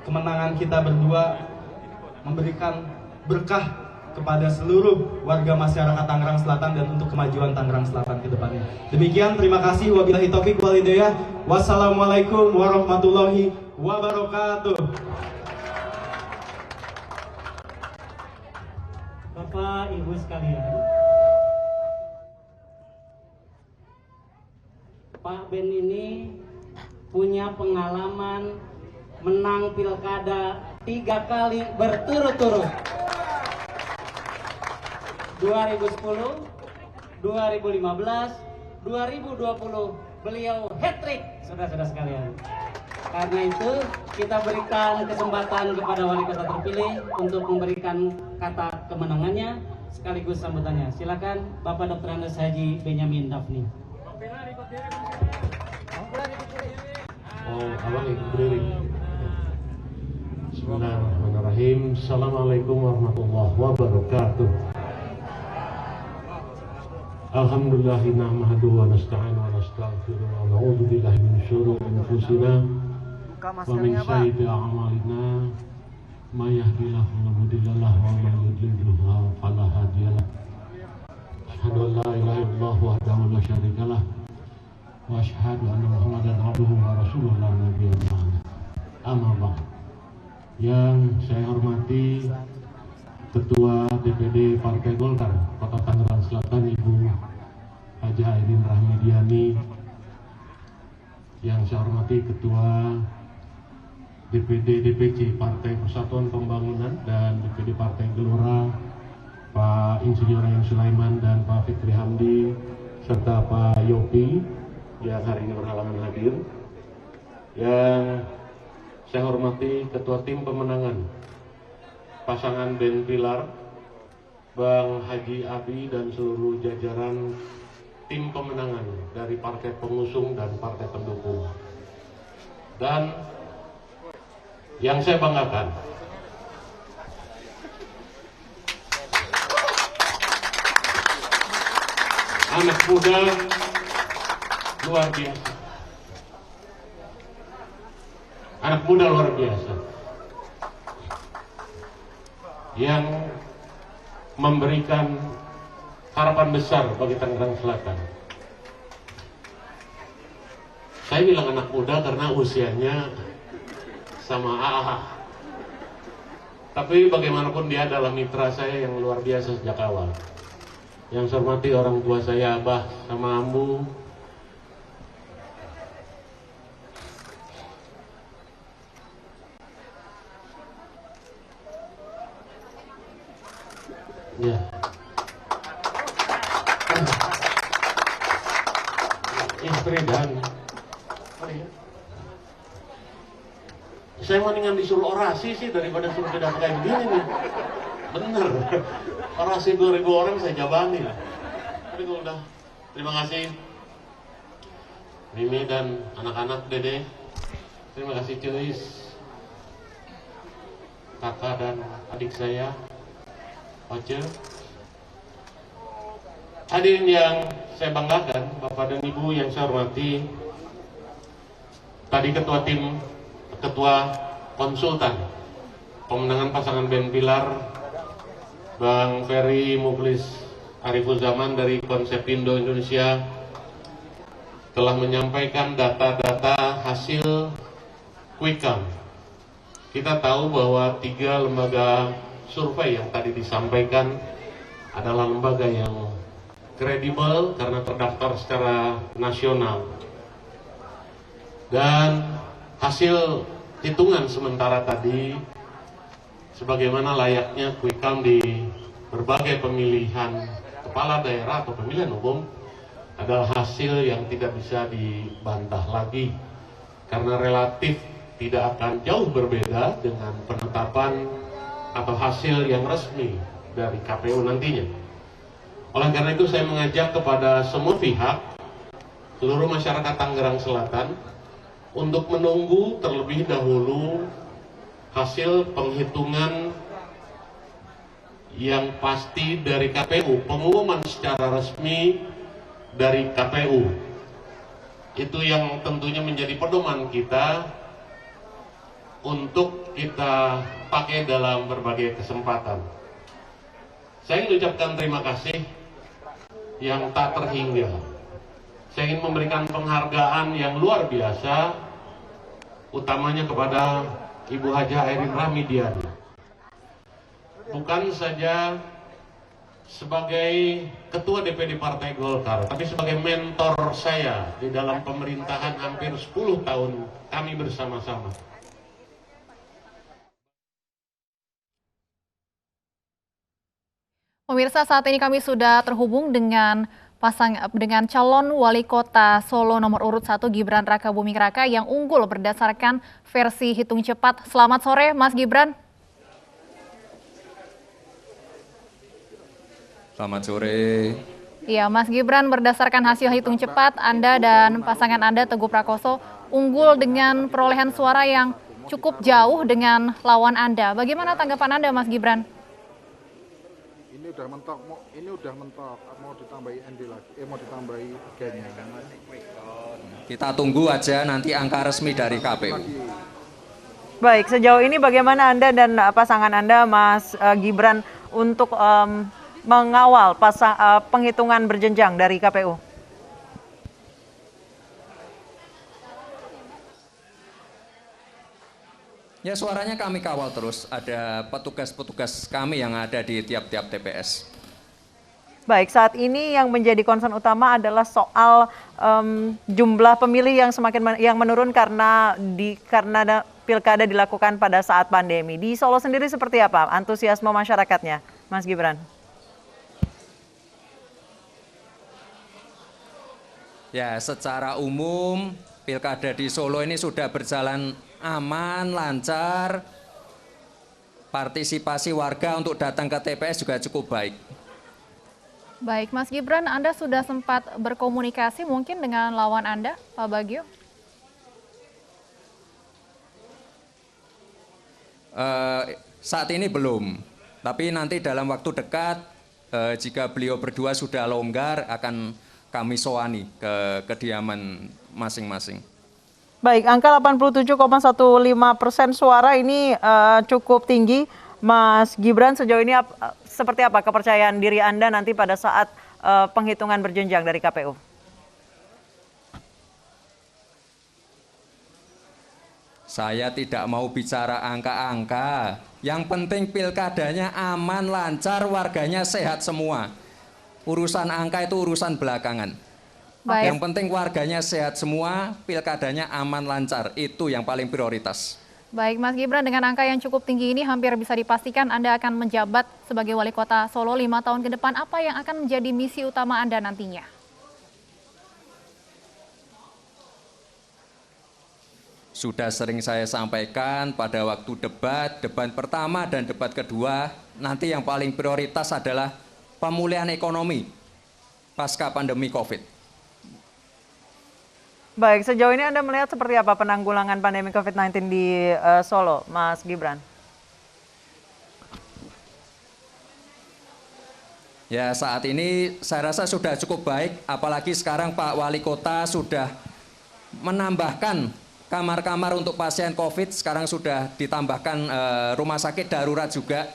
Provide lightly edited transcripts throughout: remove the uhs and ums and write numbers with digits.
kemenangan kita berdua memberikan berkah kepada seluruh warga masyarakat Tangerang Selatan dan untuk kemajuan Tangerang Selatan ke depannya. Demikian, terima kasih. Wabillahi taufik wal hidayah. Wassalamualaikum warahmatullahi wabarakatuh. Bapak, Ibu sekalian, Pak Ben ini punya pengalaman menang pilkada 3 kali berturut-turut. 2010, 2015, 2020 beliau hat-trick, saudara-saudara sekalian. Karena itu kita berikan kesempatan kepada wali kota terpilih untuk memberikan kata kemenangannya sekaligus sambutannya. Silakan Bapak Dr. Andes Haji Benyamin Dafni. Oh, abang ikut berdiri. Bismillahirrahmanirrahim. Assalamualaikum warahmatullahi wabarakatuh. Alhamdulillahi nahmaduhu wa nasta'inu wa nastaghfiruh wa na'udzu billahi min syururi anfusina wa min sayyiati a'malina may yahdihillahu fala mudilla lahu wa may yudlil fala hadiya lahu. Asyhadu an la ilaha illallah wahdahu la syarika lah wa asyhadu anna Muhammadan abduhu wa rasuluhu la nabiyya ba'da. Amma ba'd. Yang saya hormati Ketua DPD Partai Golkar Kota Tangerang Selatan Ibu Haja Aidin Rahmidiani, yang saya hormati Ketua DPD DPC Partai Persatuan Pembangunan dan DPD Partai Gelora Pak Insinyur Ayam Sulaiman dan Pak Fikri Hamdi serta Pak Yopi yang hari ini berhalangan hadir. Yang saya hormati Ketua Tim Pemenangan pasangan Ben Pilar, Bang Haji Abi dan seluruh jajaran tim pemenangan dari partai pengusung dan partai pendukung. Dan yang saya banggakan, anak muda luar biasa. Anak muda luar biasa yang memberikan harapan besar bagi Tangerang Selatan. Saya bilang anak muda karena usianya sama AA. Tapi bagaimanapun dia adalah mitra saya yang luar biasa sejak awal. Yang saya hormati orang tua saya, Abah sama Ambu. Ya. Istri dan saya mendingan disuruh orasi sih daripada suruh pidato kayak begini nih. Bener. Orasi 2000 orang saya jabani lah. Tapi kalau udah, terima kasih Mimi dan anak-anak Dede. Terima kasih Cuis, kakak dan adik saya Oce. Hadirin yang saya banggakan, Bapak dan Ibu yang saya hormati, tadi ketua konsultan pemenangan pasangan Ben Pilar, Bang Ferry Muklis Arifuzaman dari Konsepindo Indonesia telah menyampaikan data-data hasil quick count. Kita tahu bahwa 3 lembaga survei yang tadi disampaikan adalah lembaga yang kredibel karena terdaftar secara nasional. Dan hasil hitungan sementara tadi, sebagaimana layaknya quick count di berbagai pemilihan kepala daerah atau pemilihan umum, adalah hasil yang tidak bisa dibantah lagi karena relatif tidak akan jauh berbeda dengan penetapan atau hasil yang resmi dari KPU nantinya. Oleh karena itu saya mengajak kepada semua pihak, seluruh masyarakat Tangerang Selatan untuk menunggu terlebih dahulu hasil penghitungan yang pasti dari KPU, pengumuman secara resmi dari KPU. Itu yang tentunya menjadi pedoman kita untuk kita pakai dalam berbagai kesempatan. Saya ingin ucapkan terima kasih yang tak terhingga. Saya ingin memberikan penghargaan yang luar biasa, utamanya kepada Ibu Haja Airin Rahmidiani. Bukan saja sebagai Ketua DPD Partai Golkar, tapi sebagai mentor saya di dalam pemerintahan hampir 10 tahun kami bersama-sama. Pemirsa, saat ini kami sudah terhubung dengan calon wali kota Solo nomor urut 1 Gibran Rakabuming Raka yang unggul berdasarkan versi hitung cepat. Selamat sore, Mas Gibran. Selamat sore. Iya, Mas Gibran, berdasarkan hasil hitung cepat, Anda dan pasangan Anda, Teguh Prakoso, unggul dengan perolehan suara yang cukup jauh dengan lawan Anda. Bagaimana tanggapan Anda, Mas Gibran? Ini udah mentok, mau ditambahi ND lagi, mau ditambahi G-nya. Kita tunggu aja nanti angka resmi dari KPU. Baik, sejauh ini bagaimana Anda dan pasangan Anda, Mas Gibran, untuk mengawal penghitungan berjenjang dari KPU? Ya, suaranya kami kawal terus. Ada petugas-petugas kami yang ada di tiap-tiap TPS. Baik, saat ini yang menjadi concern utama adalah soal jumlah pemilih yang semakin menurun karena pilkada dilakukan pada saat pandemi. Di Solo sendiri seperti apa antusiasme masyarakatnya, Mas Gibran? Ya, secara umum pilkada di Solo ini sudah berjalan aman, lancar. Partisipasi warga untuk datang ke TPS juga cukup baik. Baik, Mas Gibran, Anda sudah sempat berkomunikasi mungkin dengan lawan Anda, Pak Bagio? Saat ini belum, tapi nanti dalam waktu dekat, jika beliau berdua sudah longgar, akan kami soani ke kediaman masing-masing. Baik, angka 87,15% suara ini cukup tinggi. Mas Gibran, sejauh ini seperti apa kepercayaan diri Anda nanti pada saat penghitungan berjenjang dari KPU? Saya tidak mau bicara angka-angka. Yang penting pilkadanya aman, lancar, warganya sehat semua. Urusan angka itu urusan belakangan. Baik. Yang penting warganya sehat semua, pilkadanya aman, lancar. Itu yang paling prioritas. Baik, Mas Gibran, dengan angka yang cukup tinggi ini hampir bisa dipastikan Anda akan menjabat sebagai wali kota Solo 5 tahun ke depan. Apa yang akan menjadi misi utama Anda nantinya? Sudah sering saya sampaikan pada waktu debat pertama dan debat kedua, nanti yang paling prioritas adalah pemulihan ekonomi pasca pandemi COVID. Baik, sejauh ini Anda melihat seperti apa penanggulangan pandemi COVID-19 di Solo, Mas Gibran? Ya, saat ini saya rasa sudah cukup baik, apalagi sekarang Pak Wali Kota sudah menambahkan kamar-kamar untuk pasien COVID, sekarang sudah ditambahkan rumah sakit darurat juga.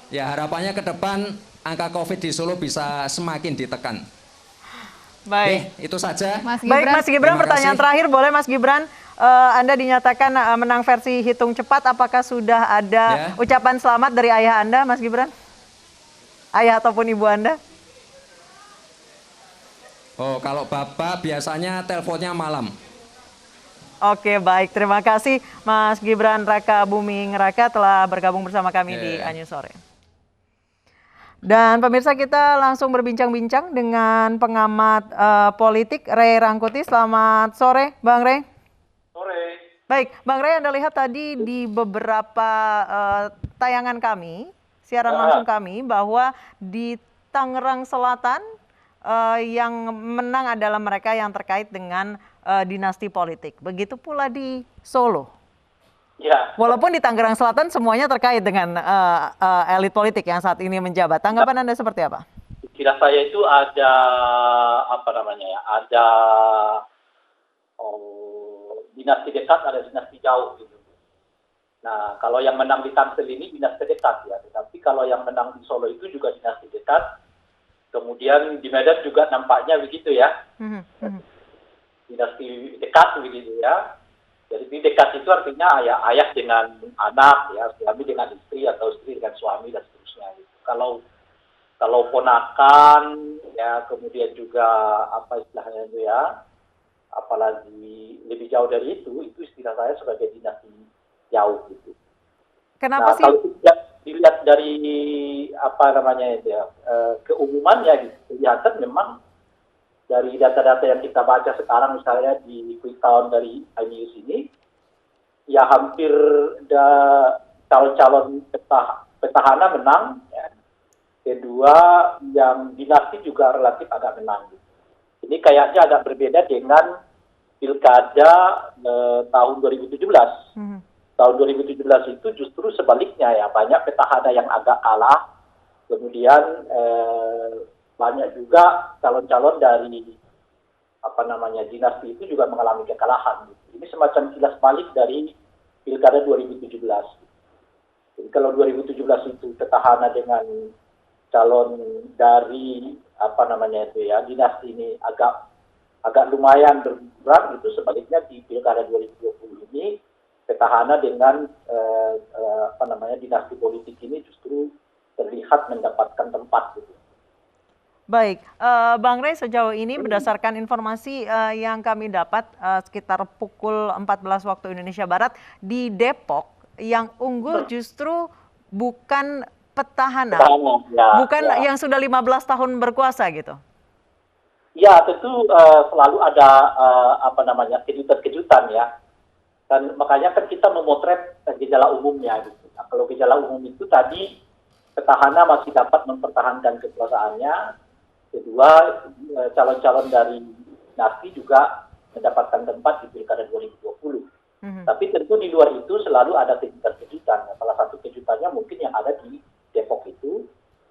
Ya, harapannya ke depan angka COVID di Solo bisa semakin ditekan. Baik, itu saja. Mas Baik, Gibran, Mas Gibran, pertanyaan terakhir boleh Mas Gibran? Anda dinyatakan menang versi hitung cepat, apakah sudah ada ucapan selamat dari ayah Anda, Mas Gibran? Ayah ataupun ibu Anda? Oh, kalau Bapak biasanya teleponnya malam. Oke, baik. Terima kasih Mas Gibran Rakabuming Raka telah bergabung bersama kami di Anyu Sore. Dan pemirsa, kita langsung berbincang-bincang dengan pengamat politik Ray Rangkuti. Selamat sore, Bang Ray. Sore. Baik, Bang Ray, Anda lihat tadi di beberapa tayangan kami, siaran langsung kami, bahwa di Tangerang Selatan yang menang adalah mereka yang terkait dengan dinasti politik. Begitu pula di Solo. Ya. Walaupun di Tangerang Selatan semuanya terkait dengan elit politik yang saat ini menjabat. Tanggapan Anda seperti apa? Kira saya itu ada ada dinasti dekat, ada dinasti jauh gitu. Nah, kalau yang menang di Tangsel ini dinasti dekat ya, tetapi kalau yang menang di Solo itu juga dinasti dekat. Kemudian di Medan juga nampaknya begitu ya, dinasti dekat begitu ya. Jadi di dekat itu artinya ayah dengan anak ya, suami dengan istri atau istri dengan suami dan seterusnya. Gitu. Kalau ponakan ya, kemudian juga apa istilahnya itu ya, apalagi lebih jauh dari itu istilah saya sebagai dinasti jauh gitu. Kenapa sih? Kalau dilihat dari apa namanya itu ya, keumumannya gitu, kelihatan memang dari data-data yang kita baca sekarang misalnya di quick count dari iNews ini, ya hampir calon-calon petahana menang, ya. Kedua yang dinasti juga relatif agak menang. Gitu. Ini kayaknya agak berbeda dengan pilkada tahun 2017. Tahun 2017 itu justru sebaliknya ya, banyak petahana yang agak kalah, kemudian banyak juga calon-calon dari apa namanya dinasti itu juga mengalami kekalahan. Ini semacam kilas balik dari pilkada 2017. Jadi kalau 2017 itu petahana dengan calon dari apa namanya itu ya dinasti ini agak lumayan berkurang gitu, sebaliknya di pilkada 2020 ini petahana dengan apa namanya dinasti politik ini justru terlihat mendapatkan tempat gitu. Baik, Bang Rey, sejauh ini berdasarkan informasi yang kami dapat sekitar pukul 14 waktu Indonesia Barat, di Depok yang unggul justru bukan petahana ya, bukan ya. Yang sudah 15 tahun berkuasa gitu. Ya, tentu selalu ada apa namanya kejutan-kejutan ya. Dan makanya kan kita memotret gejala umumnya gitu. Nah, kalau gejala umum itu tadi petahana masih dapat mempertahankan kekuasaannya. Kedua, calon-calon dari dinasti juga mendapatkan tempat di pilkada 2020. Tapi tentu di luar itu selalu ada kejutan-kejutan. Salah satu kejutannya mungkin yang ada di Depok itu,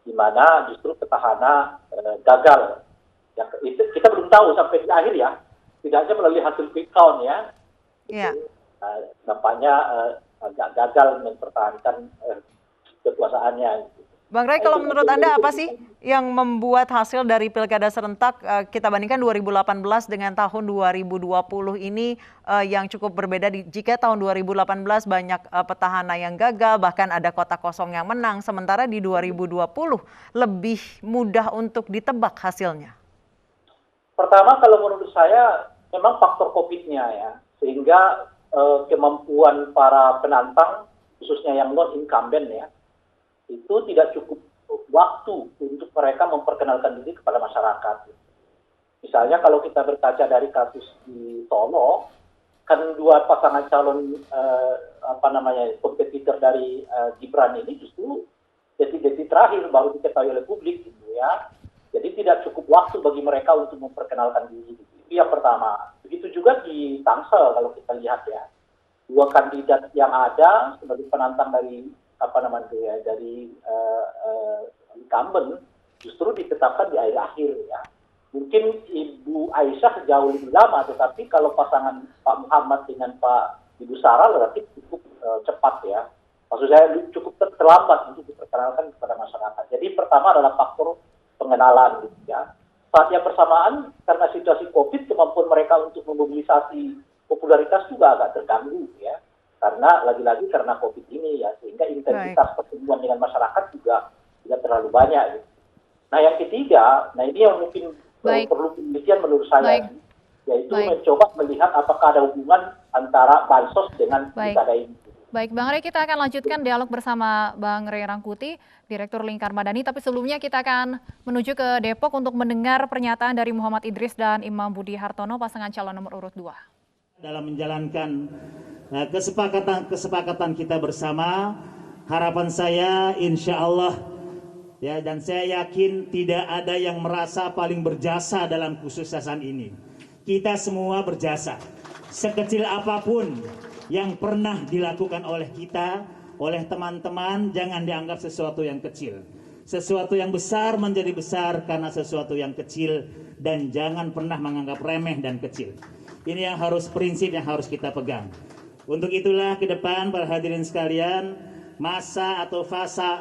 di mana justru petahana gagal. Ya, itu kita belum tahu sampai di akhir ya. Tidak hanya melalui hasil quick count ya. Iya. Nampaknya agak gagal mempertahankan kekuasaannya. Bang Rey, kalau menurut Anda apa sih yang membuat hasil dari pilkada serentak kita bandingkan 2018 dengan tahun 2020 ini yang cukup berbeda jika tahun 2018 banyak petahana yang gagal, bahkan ada kota kosong yang menang, sementara di 2020 lebih mudah untuk ditebak hasilnya? Pertama, kalau menurut saya memang faktor COVID-nya ya, sehingga kemampuan para penantang, khususnya yang non-incumbent ya, itu tidak cukup waktu untuk mereka memperkenalkan diri kepada masyarakat. Misalnya kalau kita berkaca dari kasus di Solo, kan dua pasangan calon kompetitor dari Gibran ini justru detik-detik terakhir baru diketahui oleh publik gitu ya. Jadi tidak cukup waktu bagi mereka untuk memperkenalkan diri. Itu yang pertama. Begitu juga di Tangsel kalau kita lihat ya, dua kandidat yang ada sebagai penantang dari dari incumbent justru ditetapkan di akhir-akhir ya. Mungkin Ibu Aisyah jauh lebih lama, tetapi kalau pasangan Pak Muhammad dengan Pak Ibu Sarah relatif cukup cepat ya. Maksud saya cukup terlambat untuk diperkenalkan kepada masyarakat. Jadi pertama adalah faktor pengenalan gitu ya. Saat yang bersamaan karena situasi COVID, kemampuan mereka untuk memobilisasi popularitas juga agak terganggu ya. Karena lagi-lagi karena COVID ini ya, sehingga intensitas pertemuan dengan masyarakat juga tidak terlalu banyak. Gitu. Nah yang ketiga, nah ini yang mungkin perlu penelitian menurut saya, yaitu mencoba melihat apakah ada hubungan antara bansos dengan pilkada ini. Baik, Bang Rey, kita akan lanjutkan dialog bersama Bang Rey Rangkuti, Direktur Lingkar Madani. Tapi sebelumnya kita akan menuju ke Depok untuk mendengar pernyataan dari Muhammad Idris dan Imam Budi Hartono, pasangan calon nomor urut 2. Dalam menjalankan kesepakatan kita bersama, harapan saya insya Allah ya, dan saya yakin tidak ada yang merasa paling berjasa dalam kesuksesan ini. Kita semua berjasa, sekecil apapun yang pernah dilakukan oleh kita, oleh teman-teman, jangan dianggap sesuatu yang kecil. Sesuatu yang besar menjadi besar karena sesuatu yang kecil, dan jangan pernah menganggap remeh dan kecil. Ini yang harus prinsip yang harus kita pegang. Untuk itulah ke depan para hadirin sekalian, masa atau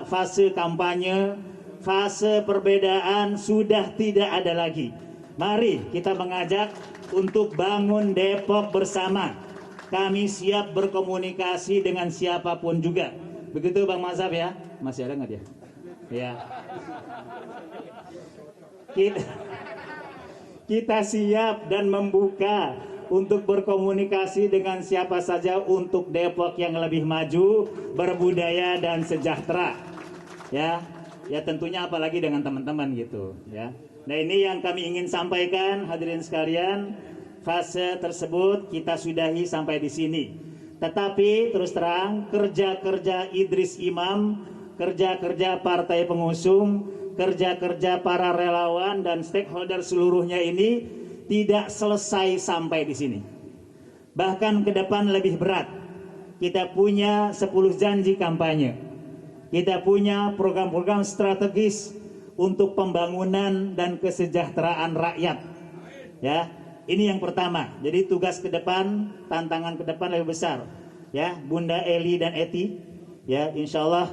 fase kampanye, fase perbedaan sudah tidak ada lagi. Mari kita mengajak untuk bangun Depok bersama. Kami siap berkomunikasi dengan siapapun juga. Begitu Bang Mazhab ya? Masih ada nggak dia? Ya. Kita siap dan membuka untuk berkomunikasi dengan siapa saja untuk Depok yang lebih maju, berbudaya dan sejahtera. Ya tentunya apalagi dengan teman-teman gitu ya. Nah, ini yang kami ingin sampaikan hadirin sekalian. Fase tersebut kita sudahi sampai di sini. Tetapi terus terang kerja-kerja Idris Imam, kerja-kerja partai pengusung, kerja-kerja para relawan dan stakeholder seluruhnya ini tidak selesai sampai di sini. Bahkan ke depan lebih berat. Kita punya 10 janji kampanye. Kita punya program-program strategis untuk pembangunan dan kesejahteraan rakyat. Ya, ini yang pertama. Jadi tugas ke depan, tantangan ke depan lebih besar. Ya, Bunda Eli dan Eti, ya, insya Allah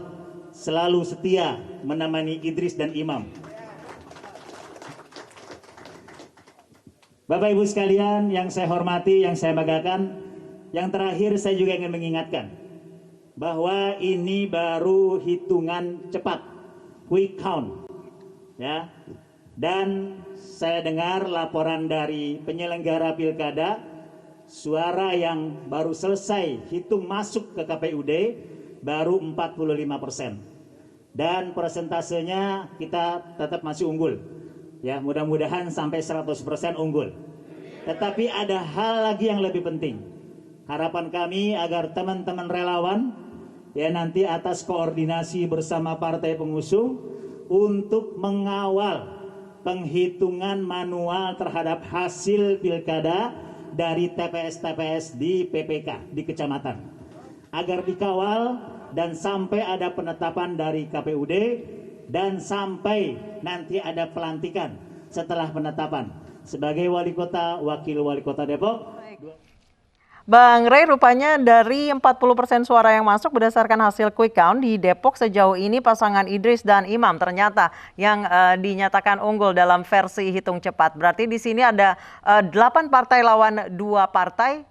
selalu setia menemani Idris dan Imam. Bapak Ibu sekalian yang saya hormati, yang saya banggakan, yang terakhir saya juga ingin mengingatkan bahwa ini baru hitungan cepat, quick count, ya. Dan saya dengar laporan dari penyelenggara pilkada, suara yang baru selesai hitung masuk ke KPUD baru 45%. Dan persentasenya kita tetap masih unggul. Ya, mudah-mudahan sampai 100% unggul. Tetapi ada hal lagi yang lebih penting. Harapan kami agar teman-teman relawan ya nanti atas koordinasi bersama partai pengusung untuk mengawal penghitungan manual terhadap hasil pilkada dari TPS-TPS di PPK, di kecamatan. Agar dikawal dan sampai ada penetapan dari KPUD dan sampai nanti ada pelantikan setelah penetapan sebagai wali kota, wakil wali kota Depok. Bang Ray, rupanya dari 40% suara yang masuk berdasarkan hasil quick count di Depok sejauh ini pasangan Idris dan Imam ternyata yang dinyatakan unggul dalam versi hitung cepat. Berarti di sini ada 8 partai lawan 2 partai.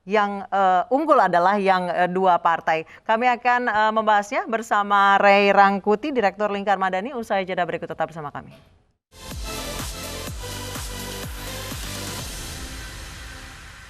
Yang unggul adalah yang 2 partai. Kami akan membahasnya bersama Ray Rangkuti, Direktur Lingkar Madani, usai jeda berikut. Tetap bersama kami.